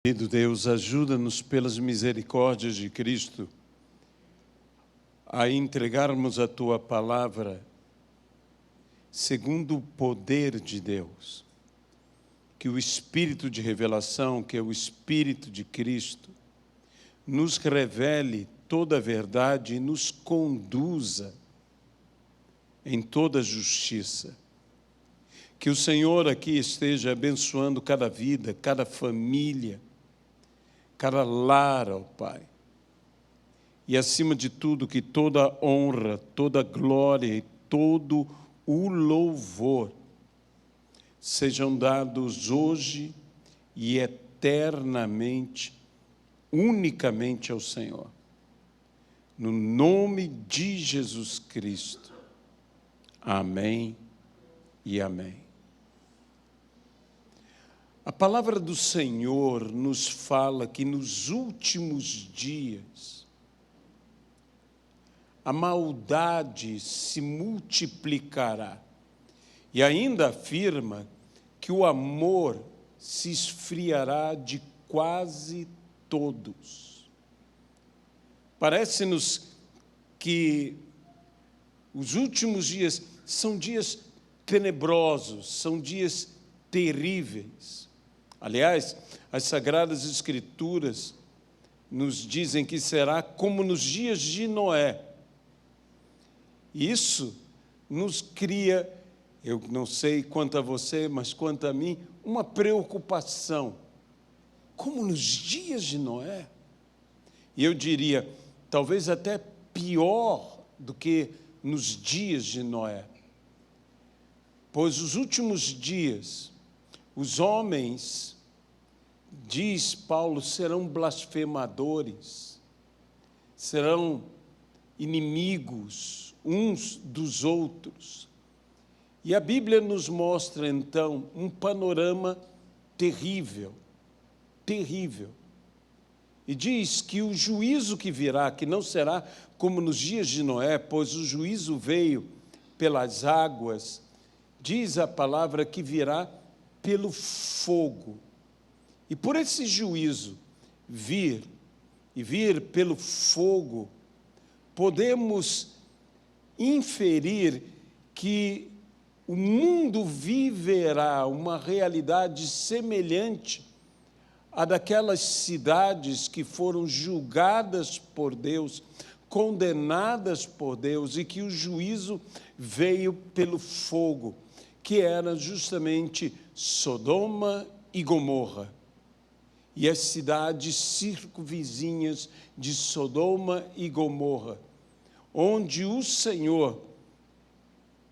Querido Deus, ajuda-nos pelas misericórdias de Cristo a entregarmos a Tua Palavra segundo o poder de Deus. Que o Espírito de revelação, que é o Espírito de Cristo, nos revele toda a verdade e nos conduza em toda a justiça. Que o Senhor aqui esteja abençoando cada vida, cada família, cada lar, ó Pai. E, acima de tudo, que toda honra, toda glória e todo o louvor sejam dados hoje e eternamente, unicamente ao Senhor. No nome de Jesus Cristo. Amém e amém. A palavra do Senhor nos fala que nos últimos dias a maldade se multiplicará e ainda afirma que o amor se esfriará de quase todos. Parece-nos que os últimos dias são dias tenebrosos, são dias terríveis. Aliás, as Sagradas Escrituras nos dizem que será como nos dias de Noé. Isso nos cria, eu não sei quanto a você, mas quanto a mim, uma preocupação. Como nos dias de Noé? E eu diria, talvez até pior do que nos dias de Noé. Pois os últimos dias, os homens, diz Paulo, serão blasfemadores, serão inimigos uns dos outros. E a Bíblia nos mostra, então, um panorama terrível, terrível. E diz que o juízo que virá, que não será como nos dias de Noé, pois o juízo veio pelas águas, diz a palavra que virá pelo fogo. E por esse juízo vir pelo fogo, podemos inferir que o mundo viverá uma realidade semelhante à daquelas cidades que foram julgadas por Deus, condenadas por Deus, e que o juízo veio pelo fogo, que era justamente Sodoma e Gomorra, e as cidades circunvizinhas de Sodoma e Gomorra, onde o Senhor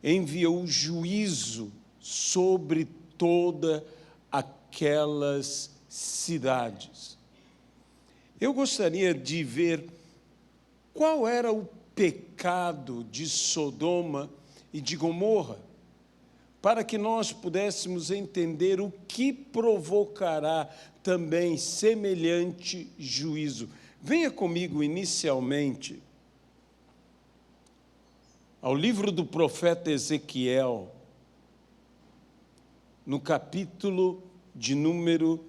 enviou juízo sobre todas aquelas cidades. Eu gostaria de ver qual era o pecado de Sodoma e de Gomorra, para que nós pudéssemos entender o que provocará também semelhante juízo. Venha comigo inicialmente ao livro do profeta Ezequiel, no capítulo de número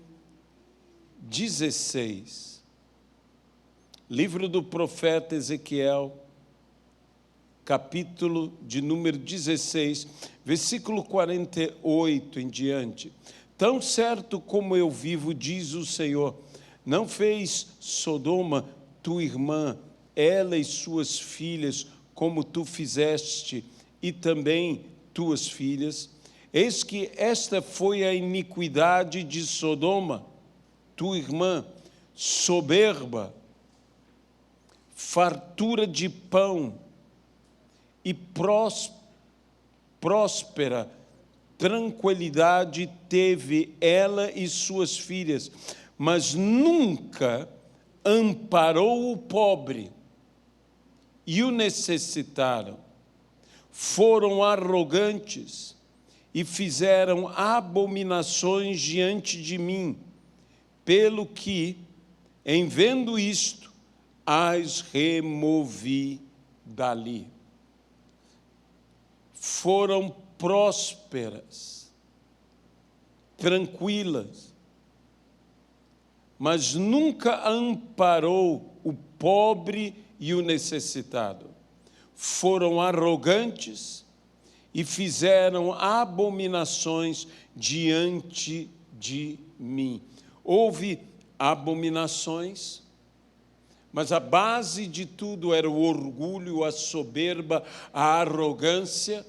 16. Livro do profeta Ezequiel, capítulo de número 16, versículo 48 em diante. Tão certo como eu vivo, diz o Senhor, não fez Sodoma tua irmã, ela e suas filhas, como tu fizeste, e também tuas filhas? Eis que esta foi a iniquidade de Sodoma, tua irmã, soberba, fartura de pão, e próspera tranquilidade teve ela e suas filhas, mas nunca amparou o pobre e o necessitaram. Foram arrogantes e fizeram abominações diante de mim, pelo que, em vendo isto, as removi dali. Foram prósperas, tranquilas, mas nunca amparou o pobre e o necessitado. Foram arrogantes e fizeram abominações diante de mim. Houve abominações, mas a base de tudo era o orgulho, a soberba, a arrogância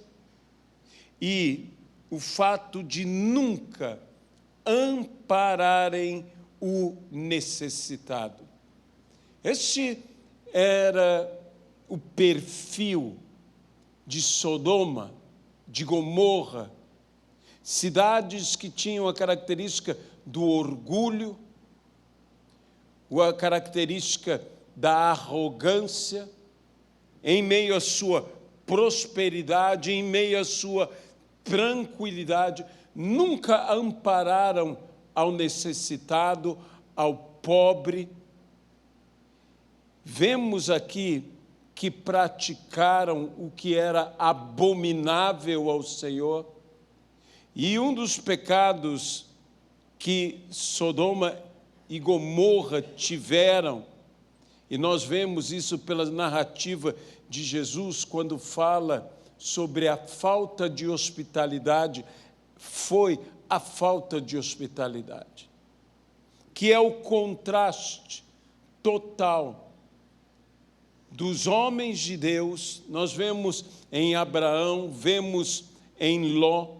e o fato de nunca ampararem o necessitado. Este era o perfil de Sodoma, de Gomorra, cidades que tinham a característica do orgulho, a característica da arrogância, em meio à sua prosperidade, em meio à sua tranquilidade, nunca ampararam ao necessitado, ao pobre. Vemos aqui que praticaram o que era abominável ao Senhor, e um dos pecados que Sodoma e Gomorra tiveram, e nós vemos isso pela narrativa de Jesus, quando fala sobre a falta de hospitalidade, foi a falta de hospitalidade, que é o contraste total dos homens de Deus. Nós vemos em Abraão, vemos em Ló,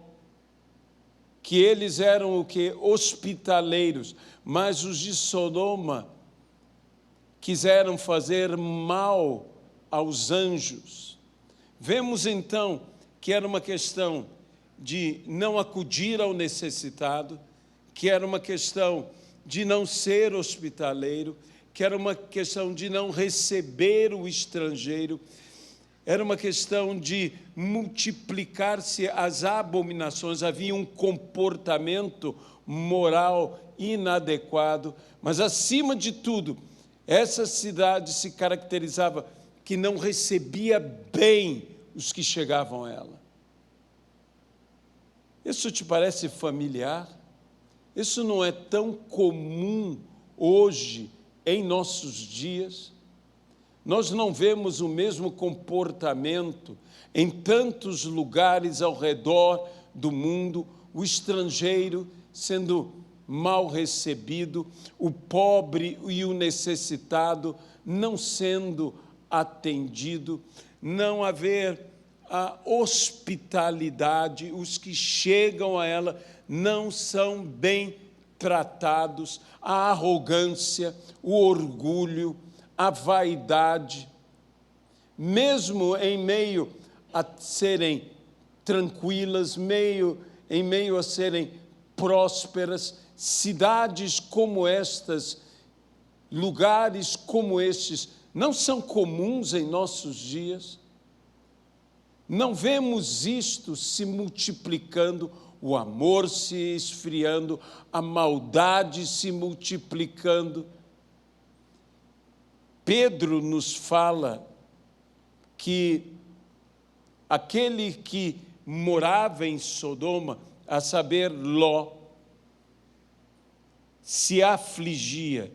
que eles eram o que? Hospitaleiros, mas os de Sodoma quiseram fazer mal aos anjos. Vemos então que era uma questão de não acudir ao necessitado, que era uma questão de não ser hospitaleiro, que era uma questão de não receber o estrangeiro, era uma questão de multiplicar-se as abominações. Havia um comportamento moral inadequado, mas acima de tudo, essa cidade se caracterizava que não recebia bem os que chegavam a ela. Isso te parece familiar? Isso não é tão comum hoje, em nossos dias? Nós não vemos o mesmo comportamento em tantos lugares ao redor do mundo, o estrangeiro sendo mal recebido, o pobre e o necessitado não sendo atendido, não haver a hospitalidade, os que chegam a ela não são bem tratados, a arrogância, o orgulho, a vaidade, mesmo em meio a serem tranquilas, em meio a serem prósperas, cidades como estas, lugares como estes, não são comuns em nossos dias. Não vemos isto se multiplicando, o amor se esfriando, a maldade se multiplicando. Pedro nos fala que aquele que morava em Sodoma, a saber, Ló, se afligia.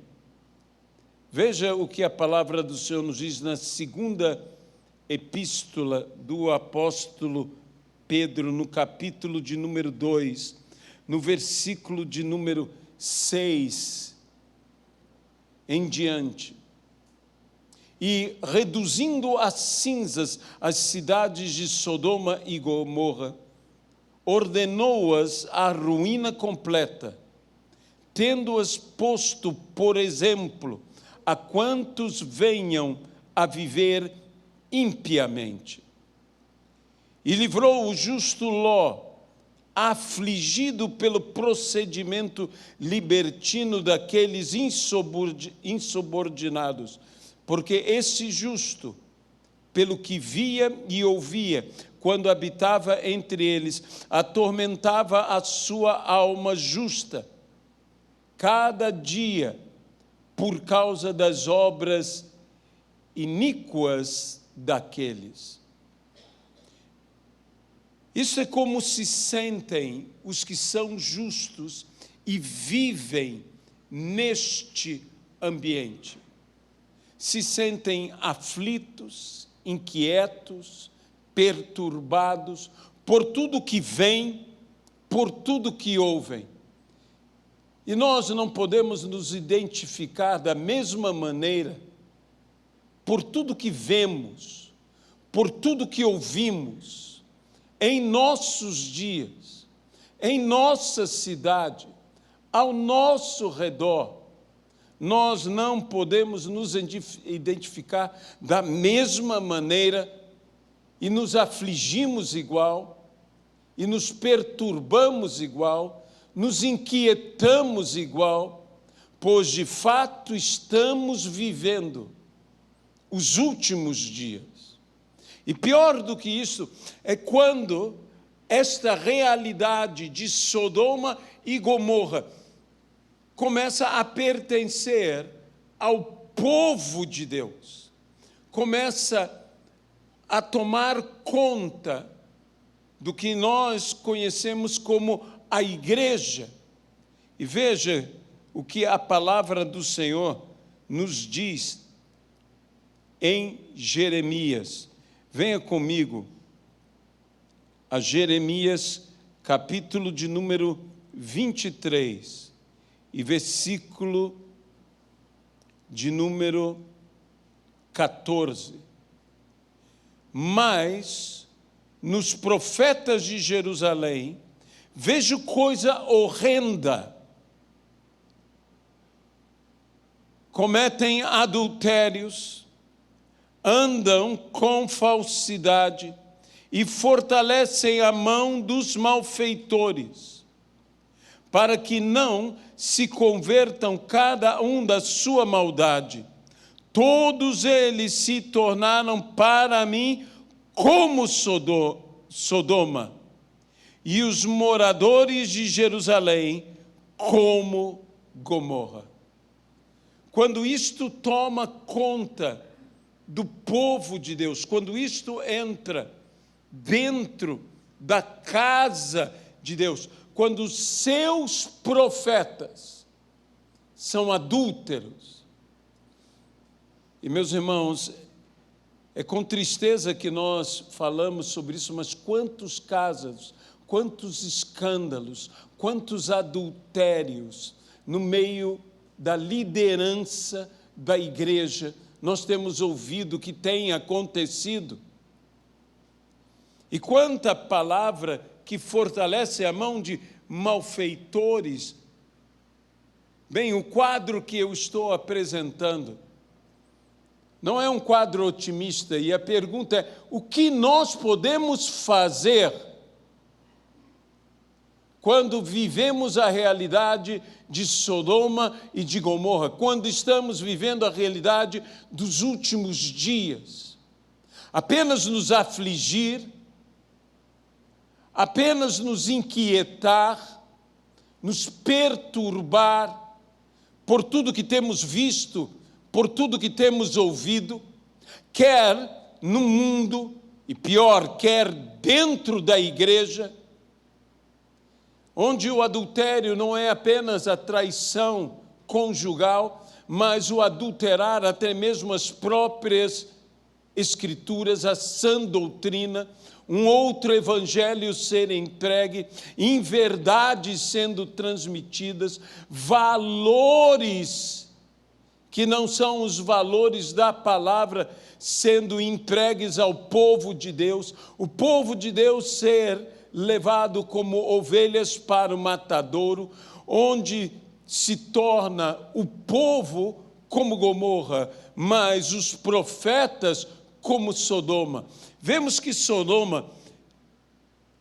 Veja o que a palavra do Senhor nos diz na segunda epístola do apóstolo Pedro, no capítulo de número 2, no versículo de número 6 em diante. E reduzindo a cinzas as cidades de Sodoma e Gomorra, ordenou-as à ruína completa, tendo-as posto por exemplo a quantos venham a viver impiamente. E livrou o justo Ló, afligido pelo procedimento libertino daqueles insubordinados, porque esse justo, pelo que via e ouvia, quando habitava entre eles, atormentava a sua alma justa, cada dia, por causa das obras iníquas daqueles. Isso é como se sentem os que são justos e vivem neste ambiente. Se sentem aflitos, inquietos, perturbados por tudo que vem, por tudo que ouvem. E nós não podemos nos identificar da mesma maneira por tudo que vemos, por tudo que ouvimos, em nossos dias, em nossa cidade, ao nosso redor. Nós não podemos nos identificar da mesma maneira e nos afligimos igual, e nos perturbamos igual, nos inquietamos igual, pois de fato estamos vivendo os últimos dias. E pior do que isso é quando esta realidade de Sodoma e Gomorra começa a pertencer ao povo de Deus, começa a tomar conta do que nós conhecemos como a igreja. E veja o que a palavra do Senhor nos diz em Jeremias. Venha comigo a Jeremias, capítulo de número 23, e versículo de número 14. Mas nos profetas de Jerusalém vejo coisa horrenda. Cometem adultérios, andam com falsidade e fortalecem a mão dos malfeitores, para que não se convertam cada um da sua maldade. Todos eles se tornaram para mim como Sodoma, e os moradores de Jerusalém como Gomorra. Quando isto toma conta do povo de Deus, quando isto entra dentro da casa de Deus, quando os seus profetas são adúlteros. E, meus irmãos, é com tristeza que nós falamos sobre isso, mas quantos casos, quantos escândalos, quantos adultérios no meio da liderança da igreja nós temos ouvido que tem acontecido. E quanta palavra que fortalece a mão de malfeitores. Bem, o quadro que eu estou apresentando não é um quadro otimista, e a pergunta é: o que nós podemos fazer quando vivemos a realidade de Sodoma e de Gomorra, quando estamos vivendo a realidade dos últimos dias? Apenas nos afligir, apenas nos inquietar, nos perturbar por tudo que temos visto, por tudo que temos ouvido, quer no mundo, e pior, quer dentro da igreja, onde o adultério não é apenas a traição conjugal, mas o adulterar até mesmo as próprias Escrituras, a sã doutrina, um outro evangelho ser entregue, inverdades sendo transmitidas, valores que não são os valores da palavra sendo entregues ao povo de Deus, o povo de Deus ser levado como ovelhas para o matadouro, onde se torna o povo como Gomorra, mas os profetas como Sodoma. Vemos que Sodoma,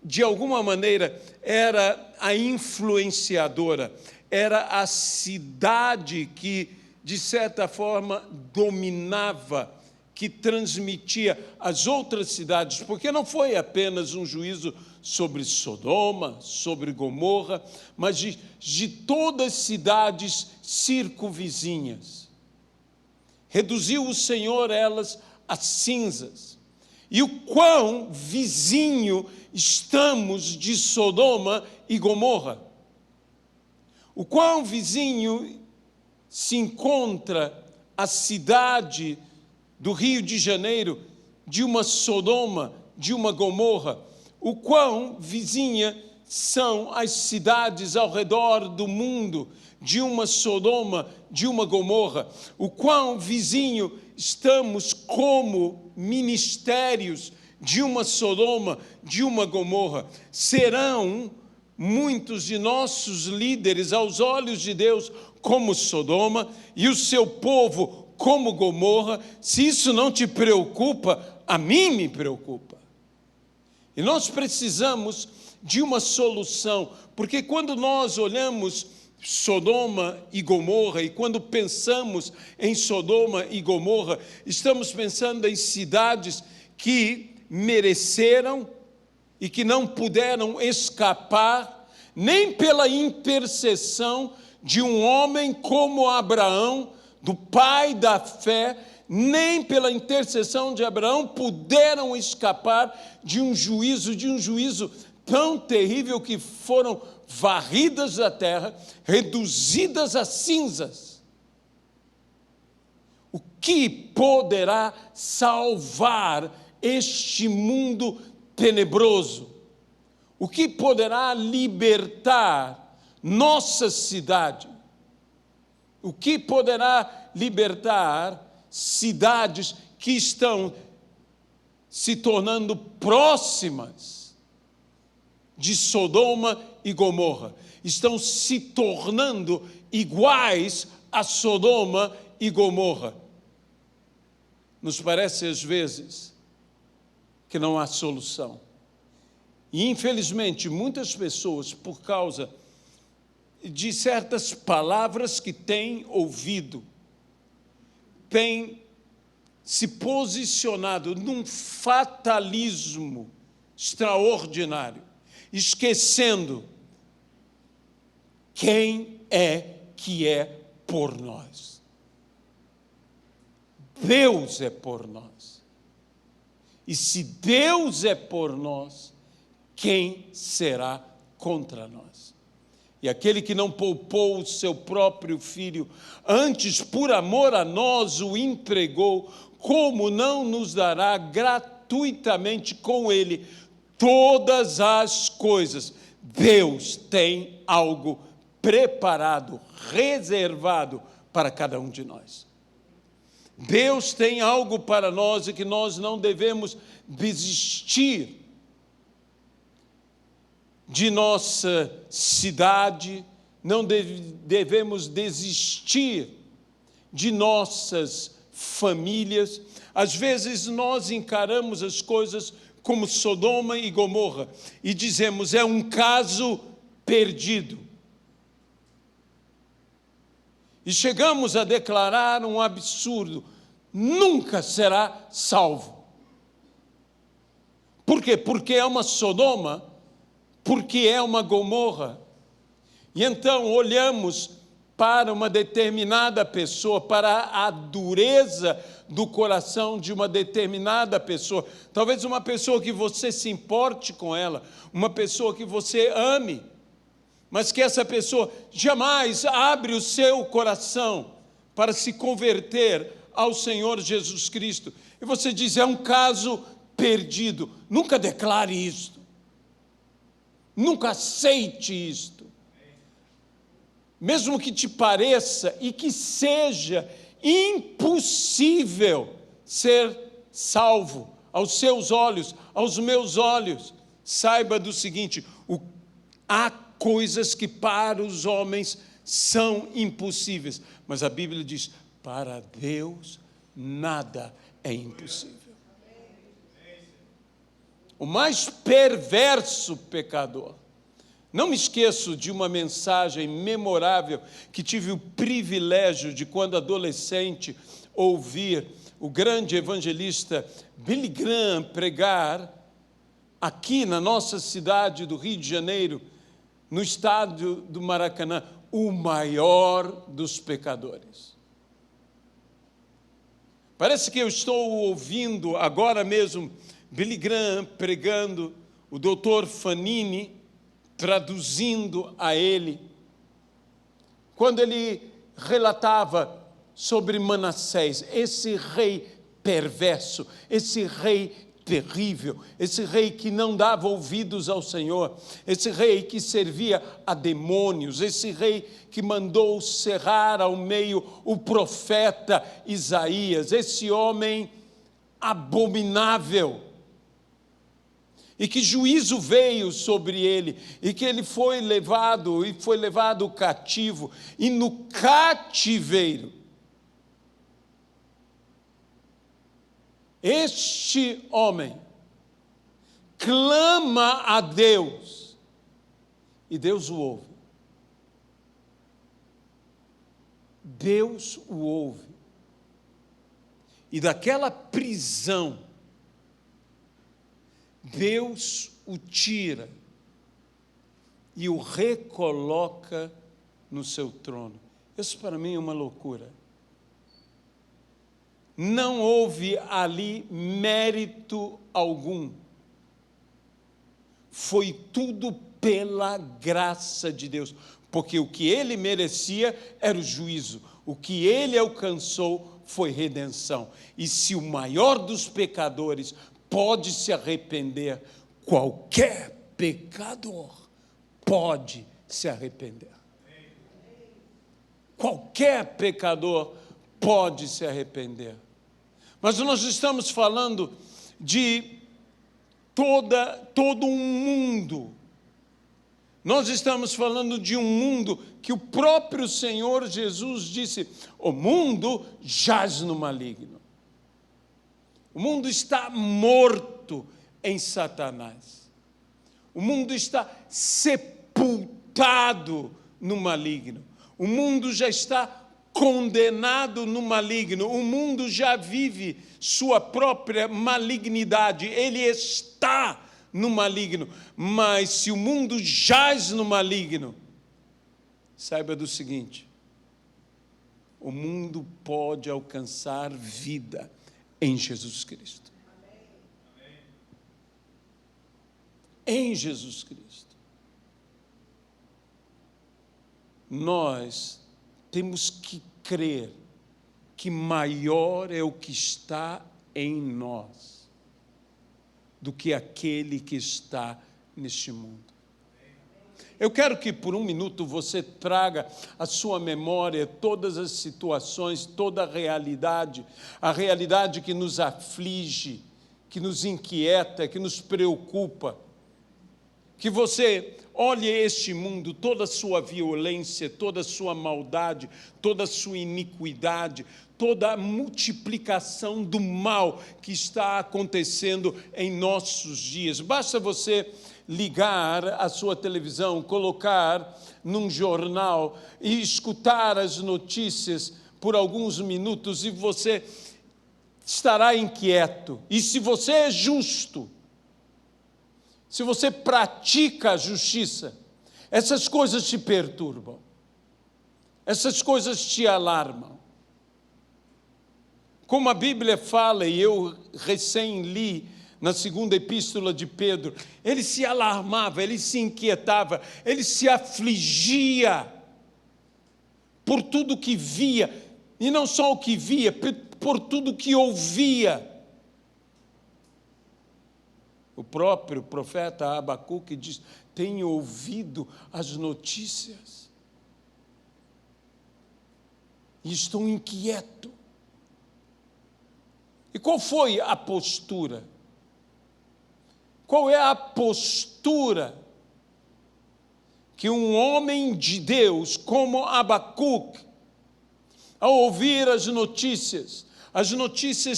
de alguma maneira, era a influenciadora, era a cidade que, de certa forma, dominava, que transmitia às outras cidades, porque não foi apenas um juízo sobre Sodoma, sobre Gomorra, mas de todas as cidades circunvizinhas. Reduziu o Senhor elas a cinzas. E o quão vizinho estamos de Sodoma e Gomorra. O quão vizinho se encontra a cidade do Rio de Janeiro de uma Sodoma, de uma Gomorra, o quão vizinha são as cidades ao redor do mundo de uma Sodoma, de uma Gomorra, o quão vizinho estamos como ministérios de uma Sodoma, de uma Gomorra. Serão muitos de nossos líderes, aos olhos de Deus, como Sodoma, e o seu povo como Gomorra? Se isso não te preocupa, a mim me preocupa. E nós precisamos de uma solução, porque quando nós olhamos Sodoma e Gomorra, e quando pensamos em Sodoma e Gomorra, estamos pensando em cidades que mereceram e que não puderam escapar, nem pela intercessão de um homem como Abraão, do pai da fé, nem pela intercessão de Abraão puderam escapar de um juízo tão terrível que foram varridas da terra, reduzidas a cinzas. O que poderá salvar este mundo tenebroso? O que poderá libertar nossa cidade? O que poderá libertar cidades que estão se tornando próximas de Sodoma e Gomorra? Estão se tornando iguais a Sodoma e Gomorra. Nos parece às vezes que não há solução. E infelizmente muitas pessoas, por causa de certas palavras que têm ouvido, têm se posicionado num fatalismo extraordinário, esquecendo quem é que é por nós. Deus é por nós. E se Deus é por nós, quem será contra nós? E aquele que não poupou o seu próprio filho, antes por amor a nós o entregou, como não nos dará gratuitamente com ele todas as coisas? Deus tem algo preparado, reservado para cada um de nós. Deus tem algo para nós e que nós não devemos desistir de nossa cidade, não devemos desistir de nossas famílias. Às vezes nós encaramos as coisas como Sodoma e Gomorra e dizemos, é um caso perdido. E chegamos a declarar um absurdo, nunca será salvo. Por quê? Porque é uma Sodoma, porque é uma Gomorra. E então olhamos para uma determinada pessoa, para a dureza do coração de uma determinada pessoa, talvez uma pessoa que você se importe com ela, uma pessoa que você ame, mas que essa pessoa jamais abre o seu coração para se converter ao Senhor Jesus Cristo. E você diz, é um caso perdido. Nunca declare isto. Nunca aceite isto. Mesmo que te pareça e que seja impossível ser salvo aos seus olhos, aos meus olhos, saiba do seguinte, há coisas que para os homens são impossíveis, mas a Bíblia diz, para Deus nada é impossível. O mais perverso pecador. Não me esqueço de uma mensagem memorável que tive o privilégio de, quando adolescente, ouvir o grande evangelista Billy Graham pregar aqui na nossa cidade do Rio de Janeiro, no estádio do Maracanã, o maior dos pecadores. Parece que eu estou ouvindo agora mesmo Billy Graham pregando, o doutor Fanini traduzindo a ele, quando ele relatava sobre Manassés, esse rei perverso, esse rei terrível, esse rei que não dava ouvidos ao Senhor, esse rei que servia a demônios, esse rei que mandou cerrar ao meio o profeta Isaías, esse homem abominável, e que juízo veio sobre ele, e que ele foi levado cativo, e no cativeiro, este homem clama a Deus, e Deus o ouve. Deus o ouve. E daquela prisão, Deus o tira e o recoloca no seu trono. Isso para mim é uma loucura. Não houve ali mérito algum. Foi tudo pela graça de Deus, porque o que ele merecia era o juízo, o que ele alcançou foi redenção. E se o maior dos pecadores pode se arrepender, qualquer pecador pode se arrepender. Qualquer pecador pode se arrepender. Mas nós estamos falando de todo um mundo. Nós estamos falando de um mundo que o próprio Senhor Jesus disse: o mundo jaz no maligno. O mundo está morto em Satanás. O mundo está sepultado no maligno. O mundo já está condenado no maligno. O mundo já vive sua própria malignidade. Ele está no maligno. Mas se o mundo jaz no maligno, saiba do seguinte: o mundo pode alcançar vida em Jesus Cristo. Em Jesus Cristo. Nós temos que crer que maior é o que está em nós do que aquele que está neste mundo. Eu quero que por um minuto você traga à sua memória todas as situações, toda a realidade que nos aflige, que nos inquieta, que nos preocupa. Que você olhe este mundo, toda a sua violência, toda a sua maldade, toda a sua iniquidade, toda a multiplicação do mal que está acontecendo em nossos dias. Basta você ligar a sua televisão, colocar num jornal e escutar as notícias por alguns minutos e você estará inquieto. E se você é justo, se você pratica a justiça, essas coisas te perturbam, essas coisas te alarmam. Como a Bíblia fala, e eu recém li na segunda epístola de Pedro, ele se alarmava, ele se inquietava, ele se afligia por tudo que via, e não só o que via, por tudo que ouvia. O próprio profeta Abacuque diz: tenho ouvido as notícias e estou inquieto. E qual foi a postura? Qual é a postura que um homem de Deus como Abacuque, ao ouvir as notícias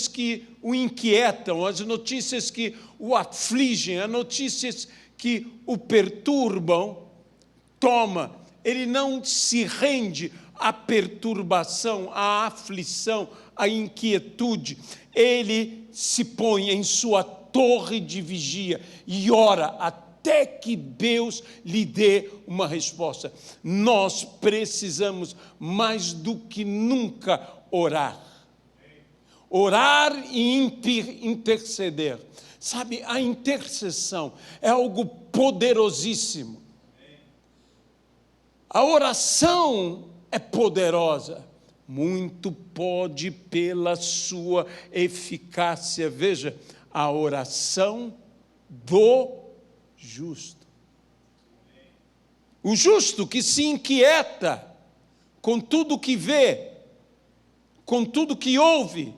que o inquietam, as notícias que o afligem, as notícias que o perturbam, toma, ele não se rende à perturbação, à aflição, à inquietude, ele se põe em sua torre de vigia e ora até que Deus lhe dê uma resposta. Nós precisamos mais do que nunca orar. Orar e interceder. Sabe, a intercessão é algo poderosíssimo. A oração é poderosa, muito pode pela sua eficácia. Veja, a oração do justo. O justo que se inquieta com tudo que vê, com tudo que ouve,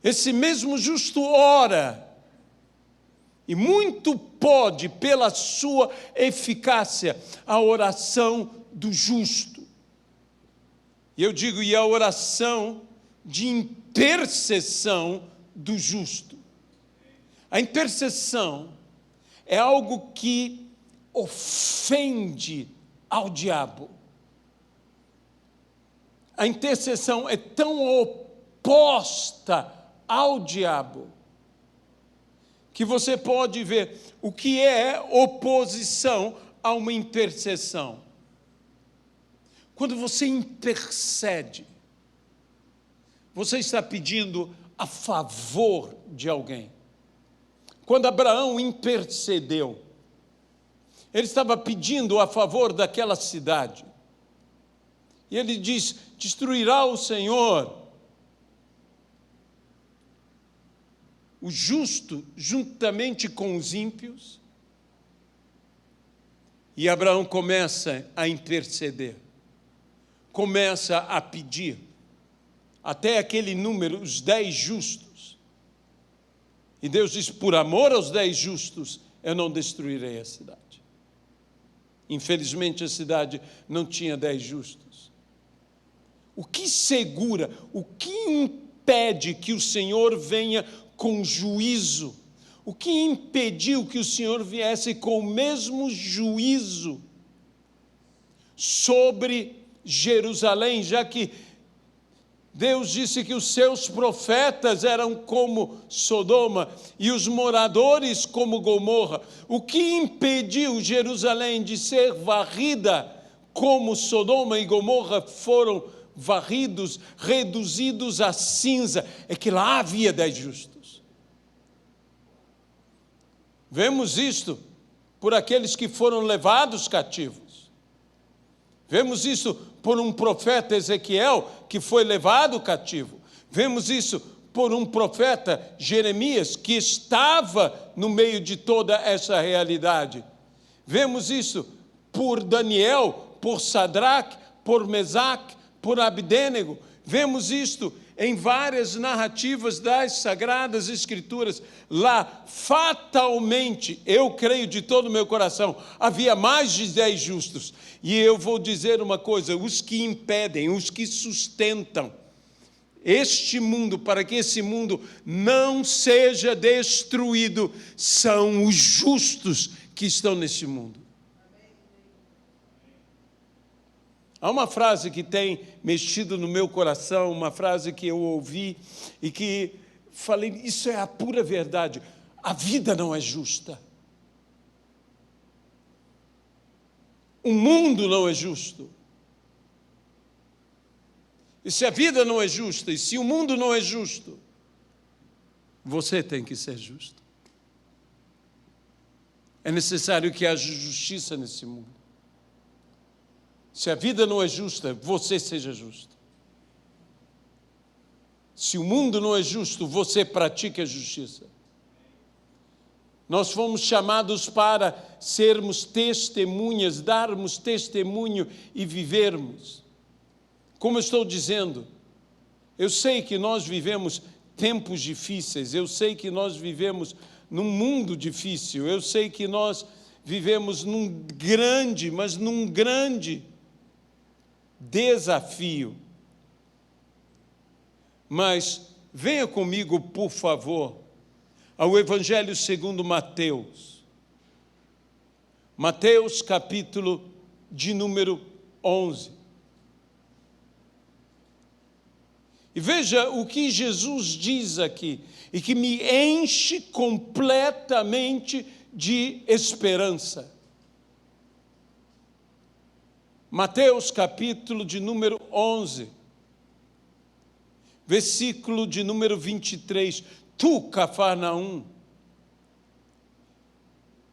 esse mesmo justo ora, e muito pode pela sua eficácia, a oração do justo. E eu digo, e a oração de intercessão do justo. A intercessão é algo que ofende ao diabo. A intercessão é tão oposta ao diabo que você pode ver o que é oposição a uma intercessão. Quando você intercede, você está pedindo a favor de alguém. Quando Abraão intercedeu, ele estava pedindo a favor daquela cidade. E ele diz: destruirá o Senhor o justo juntamente com os ímpios. E Abraão começa a interceder, começa a pedir, até aquele número, os 10 justos. E Deus diz: por amor aos 10 justos, eu não destruirei a cidade. Infelizmente a cidade não tinha 10 justos. O que segura, o que impede que o Senhor venha com juízo? O que impediu que o Senhor viesse com o mesmo juízo sobre Jerusalém, já que Deus disse que os seus profetas eram como Sodoma e os moradores como Gomorra? O que impediu Jerusalém de ser varrida como Sodoma e Gomorra foram varridos, reduzidos a cinza? É que lá havia 10 justos. Vemos isto por aqueles que foram levados cativos. Vemos isso por um profeta Ezequiel que foi levado cativo. Vemos isso por um profeta Jeremias que estava no meio de toda essa realidade. Vemos isso por Daniel, por Sadraque, por Mesaque, por Abdênego. Vemos isto em várias narrativas das Sagradas Escrituras. Lá, fatalmente, eu creio de todo o meu coração, havia mais de 10 justos. E eu vou dizer uma coisa: os que impedem, os que sustentam este mundo, para que esse mundo não seja destruído, são os justos que estão nesse mundo. Há uma frase que tem mexido no meu coração, uma frase que eu ouvi e que falei: isso é a pura verdade. A vida não é justa. O mundo não é justo. E se a vida não é justa, e se o mundo não é justo, você tem que ser justo. É necessário que haja justiça nesse mundo. Se a vida não é justa, você seja justo. Se o mundo não é justo, você pratique a justiça. Nós fomos chamados para sermos testemunhas, darmos testemunho e vivermos. Como eu estou dizendo, eu sei que nós vivemos tempos difíceis, eu sei que nós vivemos num mundo difícil, eu sei que nós vivemos num grande desafio. Mas venha comigo, por favor, ao Evangelho segundo Mateus. Mateus, capítulo de número 11. E veja o que Jesus diz aqui, e que me enche completamente de esperança. Mateus, capítulo de número 11, versículo de número 23. Tu, Cafarnaum,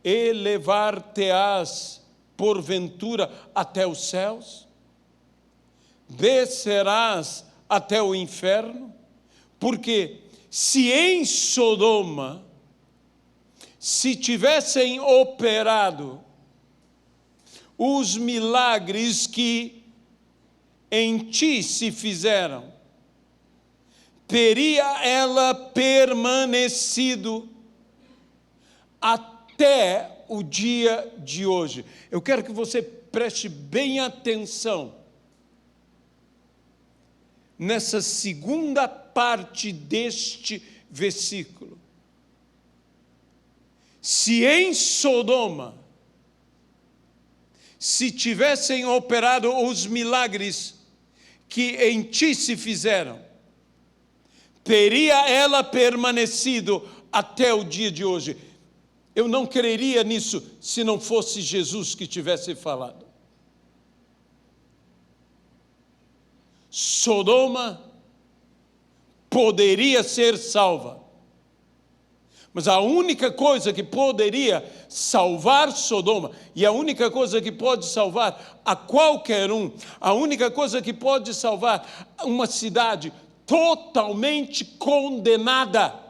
elevar-te-ás porventura até os céus? Descerás até o inferno? Porque se em Sodoma se tivessem operado os milagres que em ti se fizeram, teria ela permanecido até o dia de hoje. Eu quero que você preste bem atenção nessa segunda parte deste versículo. Se em Sodoma se tivessem operado os milagres que em ti se fizeram, teria ela permanecido até o dia de hoje. Eu não creria nisso se não fosse Jesus que tivesse falado. Sodoma poderia ser salva, mas a única coisa que poderia salvar Sodoma, e a única coisa que pode salvar a qualquer um, a única coisa que pode salvar uma cidade totalmente condenada,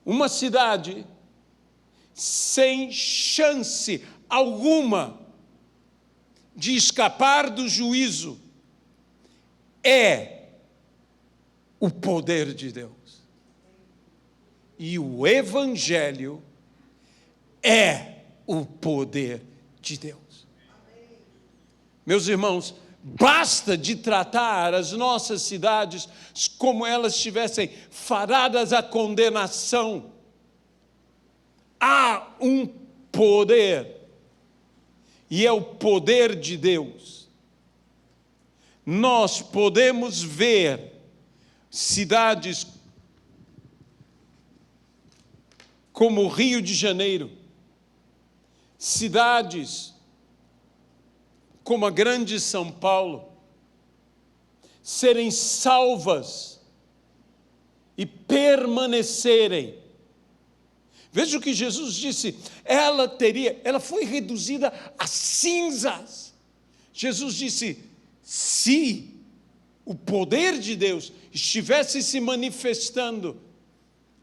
uma cidade sem chance alguma de escapar do juízo, é o poder de Deus. E o Evangelho é o poder de Deus. Meus irmãos, basta de tratar as nossas cidades como elas estivessem fadadas à condenação. Há um poder, e é o poder de Deus. Nós podemos ver cidades como o Rio de Janeiro, cidades como a grande São Paulo, serem salvas e permanecerem. Veja o que Jesus disse, ela foi reduzida a cinzas. Jesus disse, se o poder de Deus estivesse se manifestando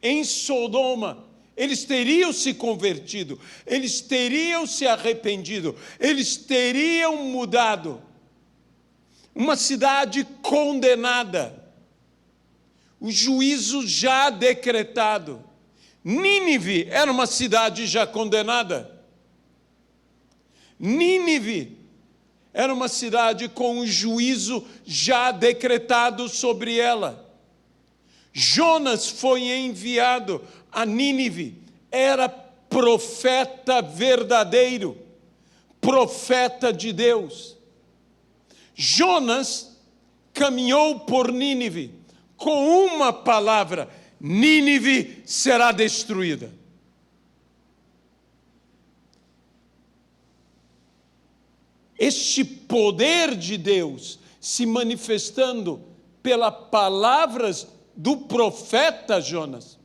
em Sodoma, eles teriam se convertido, eles teriam se arrependido, eles teriam mudado. Uma cidade condenada, o juízo já decretado. Nínive era uma cidade já condenada. Nínive era uma cidade com o juízo já decretado sobre ela. Jonas foi enviado a Nínive, era profeta verdadeiro, profeta de Deus. Jonas caminhou por Nínive com uma palavra: Nínive será destruída. Este poder de Deus se manifestando pelas palavras do profeta Jonas,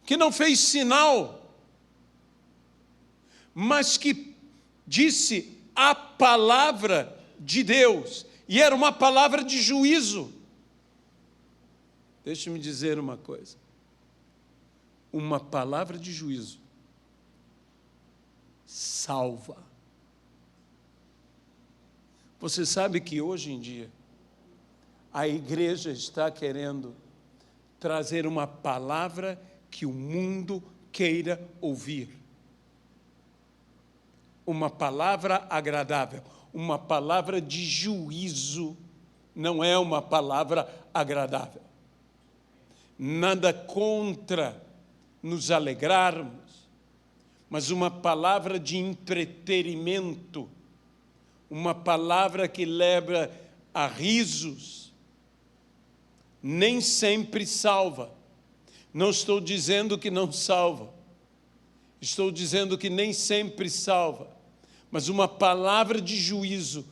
que não fez sinal, mas que disse a palavra de Deus, e era uma palavra de juízo. Deixe-me dizer uma coisa, uma palavra de juízo salva. Você sabe que hoje em dia a igreja está querendo trazer uma palavra que o mundo queira ouvir. Uma palavra agradável, uma palavra de juízo, não é uma palavra agradável. Nada contra nos alegrarmos, mas uma palavra de entretenimento, uma palavra que leva a risos, nem sempre salva. Não estou dizendo que não salva, estou dizendo que nem sempre salva, mas uma palavra de juízo,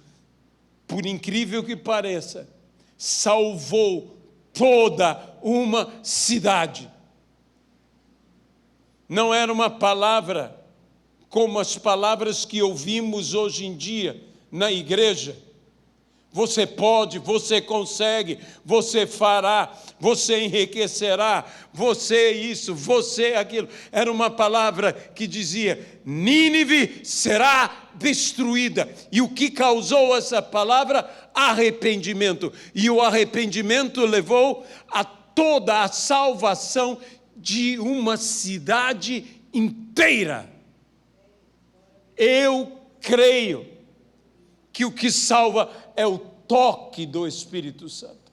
por incrível que pareça, salvou toda uma cidade. Não era uma palavra como as palavras que ouvimos hoje em dia na igreja. Você pode, você consegue, você fará, você enriquecerá, você isso, você aquilo. Era uma palavra que dizia: Nínive será destruída. E o que causou essa palavra? Arrependimento. E o arrependimento levou a toda a salvação de uma cidade inteira. Eu creio que o que salva é o toque do Espírito Santo,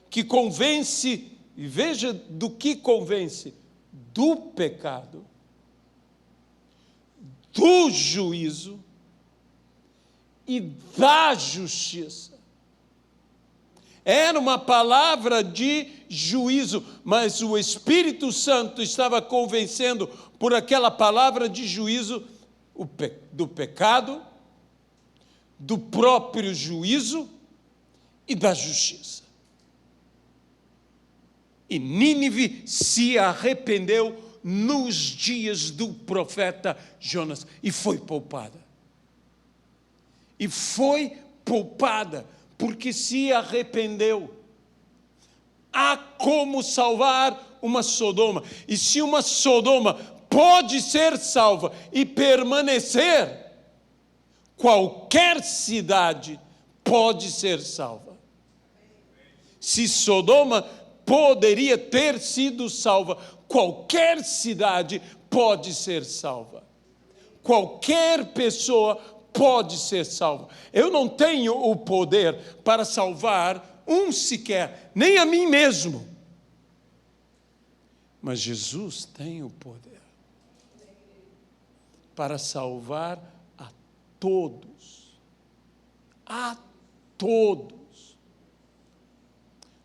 que convence, e veja do que convence: do pecado, do juízo e da justiça. Era uma palavra de juízo, mas o Espírito Santo estava convencendo por aquela palavra de juízo do pecado, do próprio juízo e da justiça. E Nínive se arrependeu nos dias do profeta Jonas e foi poupada. E foi poupada porque se arrependeu. Há como salvar uma Sodoma. E se uma Sodoma pode ser salva e permanecer, qualquer cidade pode ser salva. Se Sodoma poderia ter sido salva, qualquer cidade pode ser salva. Qualquer pessoa pode ser salva. Eu não tenho o poder para salvar um sequer, nem a mim mesmo. Mas Jesus tem o poder para salvar a todos. A todos.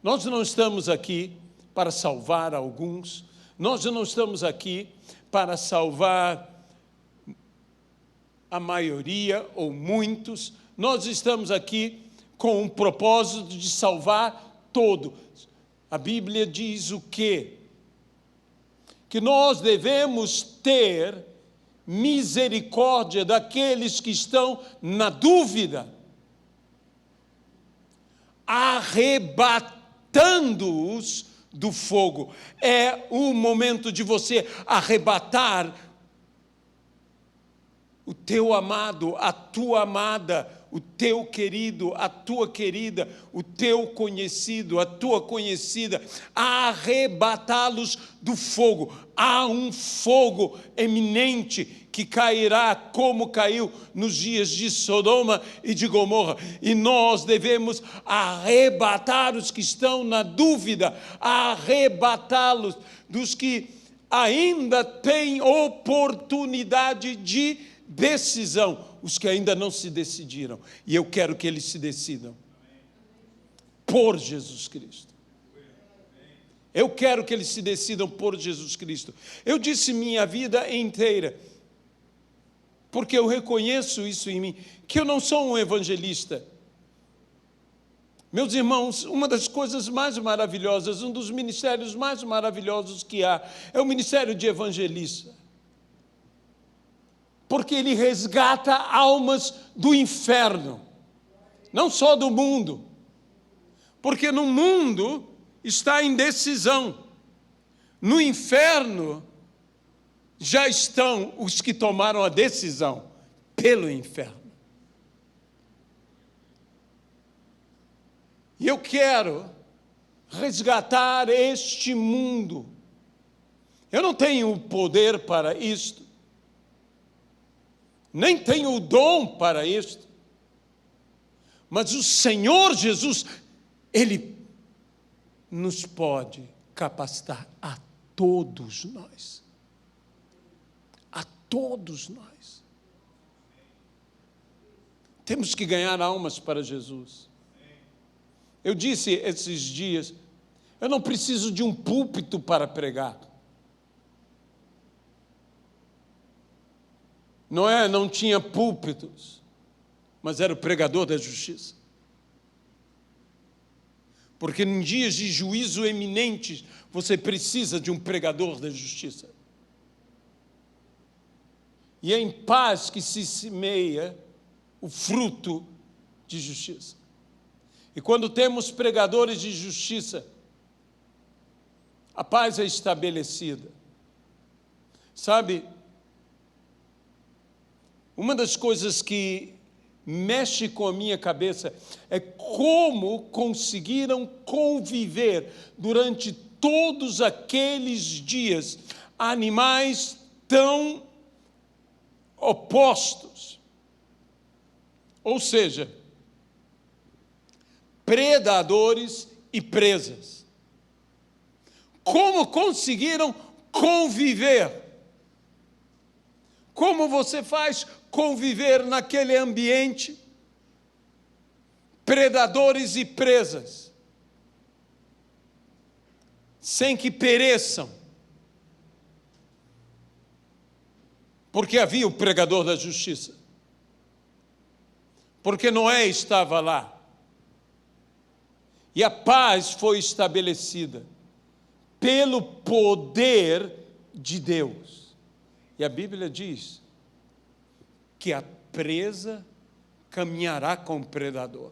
Nós não estamos aqui para salvar alguns, nós não estamos aqui para salvar a maioria ou muitos, nós estamos aqui com o propósito de salvar todos. A Bíblia diz o quê? Que nós devemos ter misericórdia daqueles que estão na dúvida, arrebatando-os do fogo. É o momento de você arrebatar o teu amado, a tua amada, o teu querido, a tua querida, o teu conhecido, a tua conhecida, arrebatá-los do fogo. Há um fogo eminente que cairá como caiu nos dias de Sodoma e de Gomorra. E nós devemos arrebatar os que estão na dúvida, arrebatá-los dos que ainda têm oportunidade de decisão, os que ainda não se decidiram. E eu quero que eles se decidam por Jesus Cristo. Eu quero que eles se decidam por Jesus Cristo. Eu disse minha vida inteira, porque eu reconheço isso em mim, que eu não sou um evangelista. Meus irmãos, uma das coisas mais maravilhosas, um dos ministérios mais maravilhosos que há, é o ministério de evangelista. Porque ele resgata almas do inferno, não só do mundo. Porque no mundo está em decisão. No inferno já estão os que tomaram a decisão pelo inferno. E eu quero resgatar este mundo. Eu não tenho o poder para isto, nem tenho o dom para isto, mas o Senhor Jesus, Ele nos pode capacitar a todos nós. A todos nós. Temos que ganhar almas para Jesus. Eu disse esses dias, eu não preciso de um púlpito para pregar. Noé não tinha púlpitos, mas era o pregador da justiça. Porque em dias de juízo eminente, você precisa de um pregador da justiça. E é em paz que se semeia o fruto de justiça. E quando temos pregadores de justiça, a paz é estabelecida. Sabe, uma das coisas que mexe com a minha cabeça é como conseguiram conviver durante todos aqueles dias animais tão opostos. Ou seja, predadores e presas. Como conseguiram conviver? Como você faz conviver naquele ambiente? Predadores e presas, sem que pereçam, porque havia o pregador da justiça, porque Noé estava lá, e a paz foi estabelecida pelo poder de Deus. E a Bíblia diz que a presa caminhará com o predador.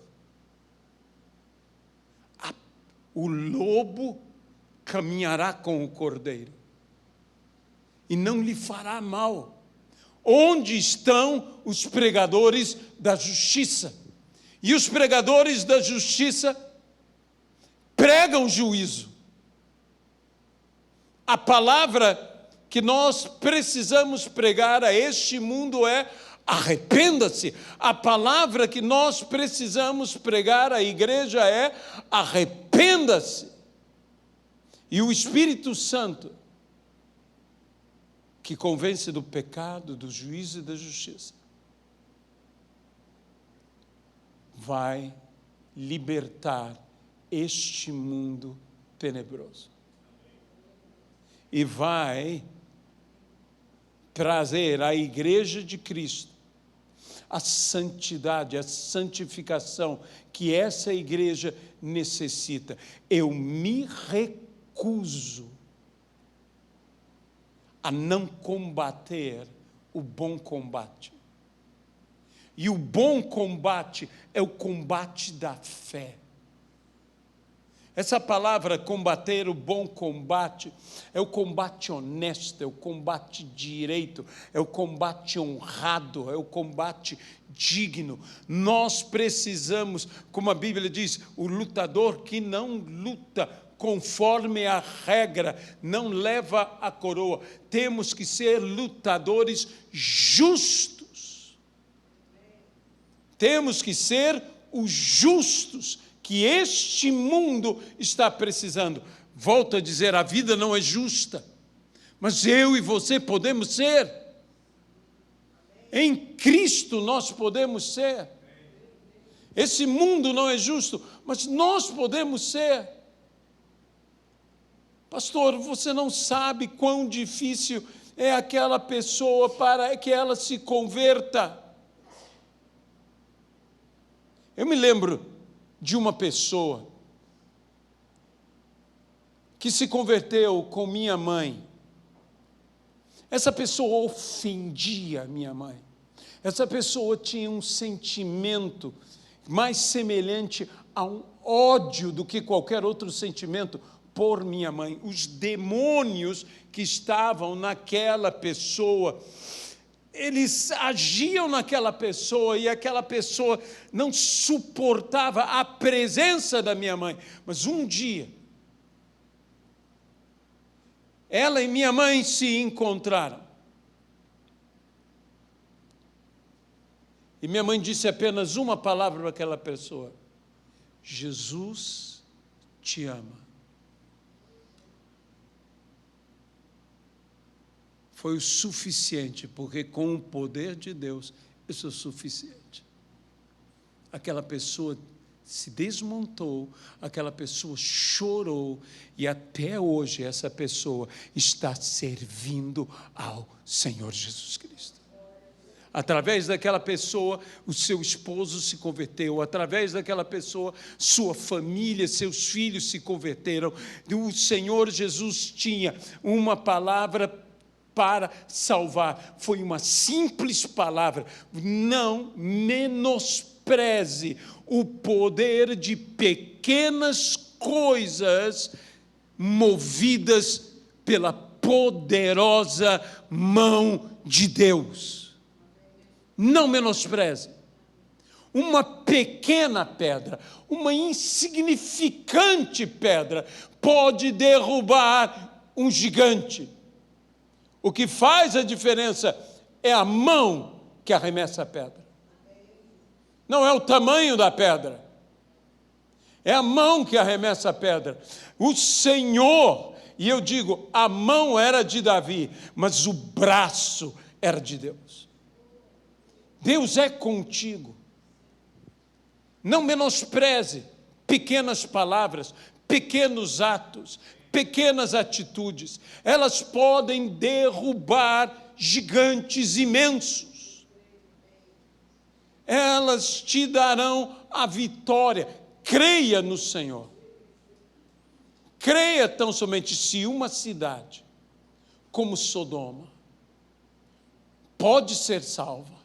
O lobo caminhará com o cordeiro e não lhe fará mal. Onde estão os pregadores da justiça? E os pregadores da justiça pregam juízo. A palavra que nós precisamos pregar a este mundo é: arrependa-se. A palavra que nós precisamos pregar à igreja é: arrependa-se. E o Espírito Santo, que convence do pecado, do juízo e da justiça, vai libertar este mundo tenebroso. E vai trazer à igreja de Cristo a santidade, a santificação que essa igreja necessita. Eu me recuso a não combater o bom combate. E o bom combate é o combate da fé. Essa palavra combater, o bom combate, é o combate honesto, é o combate direito, é o combate honrado, é o combate digno. Nós precisamos, como a Bíblia diz, o lutador que não luta conforme a regra não leva a coroa. Temos que ser lutadores justos. Temos que ser os justos que este mundo está precisando. Volto a dizer, a vida não é justa, mas eu e você podemos ser. Em Cristo nós podemos ser. Esse mundo não é justo, mas nós podemos ser. Pastor, você não sabe quão difícil é aquela pessoa para que ela se converta. Eu me lembro de uma pessoa que se converteu com minha mãe. Essa pessoa ofendia minha mãe. Essa pessoa tinha um sentimento mais semelhante a um ódio do que qualquer outro sentimento por minha mãe. Os demônios que estavam naquela pessoa, eles agiam naquela pessoa e aquela pessoa não suportava a presença da minha mãe. Mas um dia, ela e minha mãe se encontraram. E minha mãe disse apenas uma palavra para aquela pessoa: Jesus te ama. Foi o suficiente, porque com o poder de Deus, isso é o suficiente. Aquela pessoa se desmontou, aquela pessoa chorou, e até hoje essa pessoa está servindo ao Senhor Jesus Cristo. Através daquela pessoa, o seu esposo se converteu. Através daquela pessoa, sua família, seus filhos se converteram. O Senhor Jesus tinha uma palavra para salvar. Foi uma simples palavra. Não menospreze o poder de pequenas coisas movidas pela poderosa mão de Deus. Não menospreze. Uma pequena pedra, uma insignificante pedra, pode derrubar um gigante. O que faz a diferença é a mão que arremessa a pedra. Não é o tamanho da pedra, é a mão que arremessa a pedra. O Senhor, e eu digo, a mão era de Davi, mas o braço era de Deus. Deus é contigo. Não menospreze pequenas palavras, pequenos atos, pequenas atitudes. Elas podem derrubar gigantes imensos. Elas te darão a vitória. Creia no Senhor. Creia tão somente se uma cidade como Sodoma pode ser salva.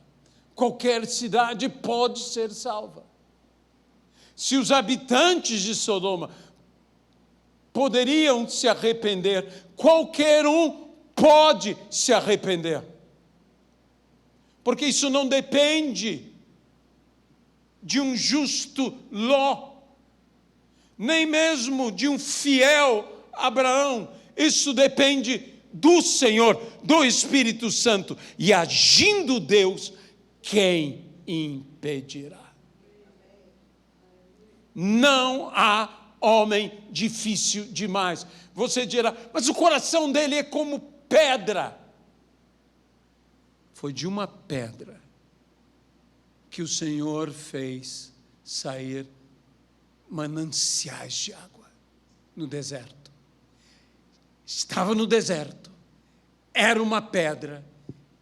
Qualquer cidade pode ser salva. Se os habitantes de Sodoma poderiam se arrepender, qualquer um pode se arrepender. Porque isso não depende de um justo Ló, nem mesmo de um fiel Abraão. Isso depende do Senhor, do Espírito Santo. E agindo Deus, quem impedirá? Não há homem difícil demais. Você dirá, mas o coração dele é como pedra. Foi de uma pedra que o Senhor fez sair mananciais de água no deserto. Estava no deserto, era uma pedra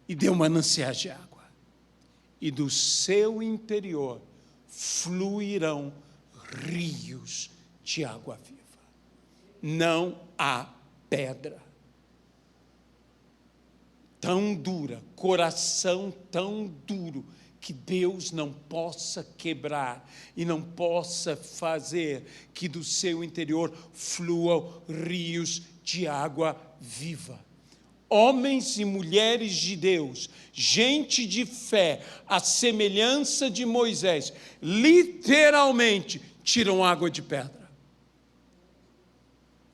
e deu mananciais de água. E do seu interior fluirão rios de água viva. Não há pedra tão dura, coração tão duro, que Deus não possa quebrar e não possa fazer que do seu interior fluam rios de água viva. Homens e mulheres de Deus, gente de fé, à semelhança de Moisés, literalmente tiram água de pedra.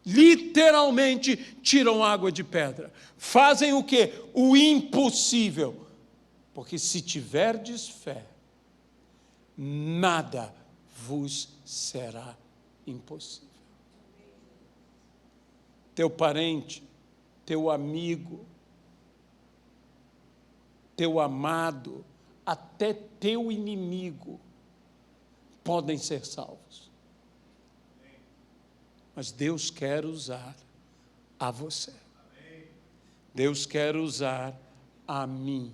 Literalmente tiram água de pedra. Fazem o quê? O impossível. Porque se tiverdes fé, nada vos será impossível. Teu parente, teu amigo, teu amado, até teu inimigo podem ser salvos. Mas Deus quer usar a você. Deus quer usar a mim.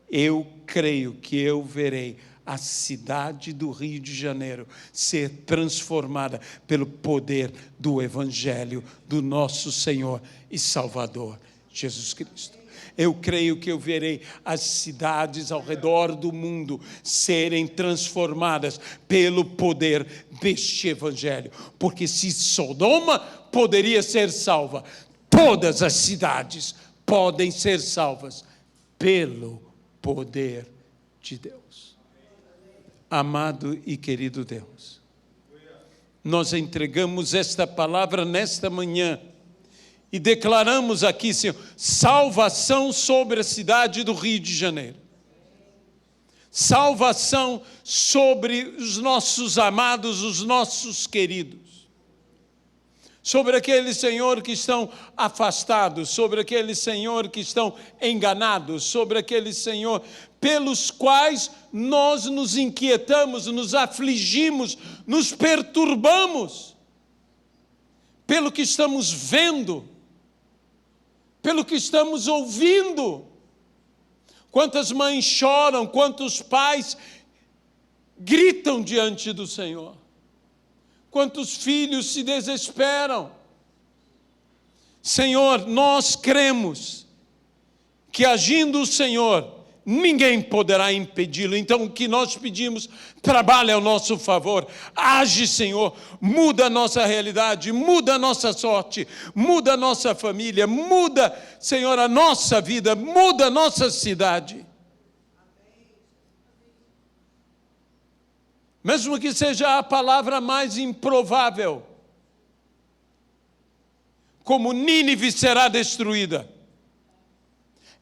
Eu creio que eu verei a cidade do Rio de Janeiro ser transformada pelo poder do Evangelho do nosso Senhor e Salvador, Jesus Cristo. Eu creio que eu verei as cidades ao redor do mundo serem transformadas pelo poder deste Evangelho. Porque se Sodoma poderia ser salva, todas as cidades podem ser salvas pelo poder de Deus. Amado e querido Deus, nós entregamos esta palavra nesta manhã e declaramos aqui, Senhor, salvação sobre a cidade do Rio de Janeiro. Salvação sobre os nossos amados, os nossos queridos. Sobre aqueles, Senhor, que estão afastados, sobre aqueles, Senhor, que estão enganados, sobre aqueles, Senhor, pelos quais nós nos inquietamos, nos afligimos, nos perturbamos, pelo que estamos vendo, pelo que estamos ouvindo. Quantas mães choram, quantos pais gritam diante do Senhor. Quantos filhos se desesperam. Senhor, nós cremos que agindo o Senhor, ninguém poderá impedi-lo. Então, o que nós pedimos, trabalha ao nosso favor. Age, Senhor, muda a nossa realidade, muda a nossa sorte, muda a nossa família, muda, Senhor, a nossa vida, muda a nossa cidade. Mesmo que seja a palavra mais improvável, como Nínive será destruída,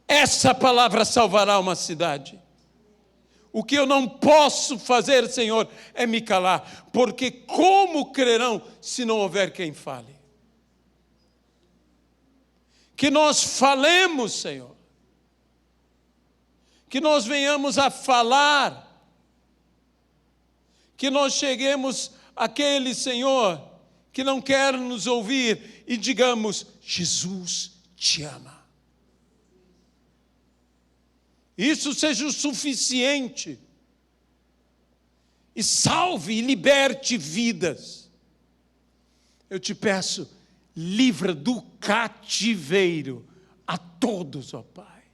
essa palavra salvará uma cidade. O que eu não posso fazer, Senhor, é me calar, porque como crerão se não houver quem fale? Que nós falemos, Senhor, que nós venhamos a falar, que nós cheguemos àquele, Senhor, que não quer nos ouvir e digamos: Jesus te ama. Isso seja o suficiente. E salve e liberte vidas. Eu te peço, livra do cativeiro a todos, ó Pai.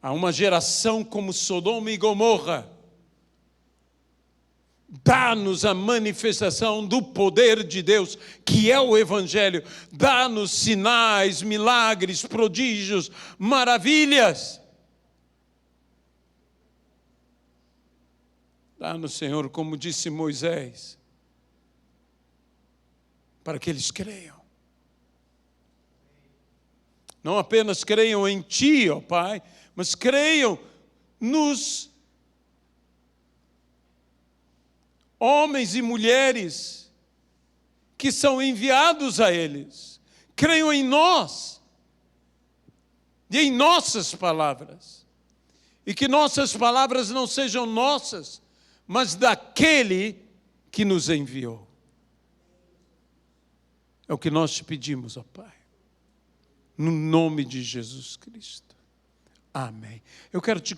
Há uma geração como Sodoma e Gomorra. Dá-nos a manifestação do poder de Deus, que é o Evangelho. Dá-nos sinais, milagres, prodígios, maravilhas. Dá-nos, Senhor, como disse Moisés, para que eles creiam. Não apenas creiam em Ti, ó Pai, mas creiam nos homens e mulheres que são enviados a eles. Creiam em nós e em nossas palavras. E que nossas palavras não sejam nossas, mas daquele que nos enviou. É o que nós te pedimos, ó Pai. No nome de Jesus Cristo. Amém. Eu quero te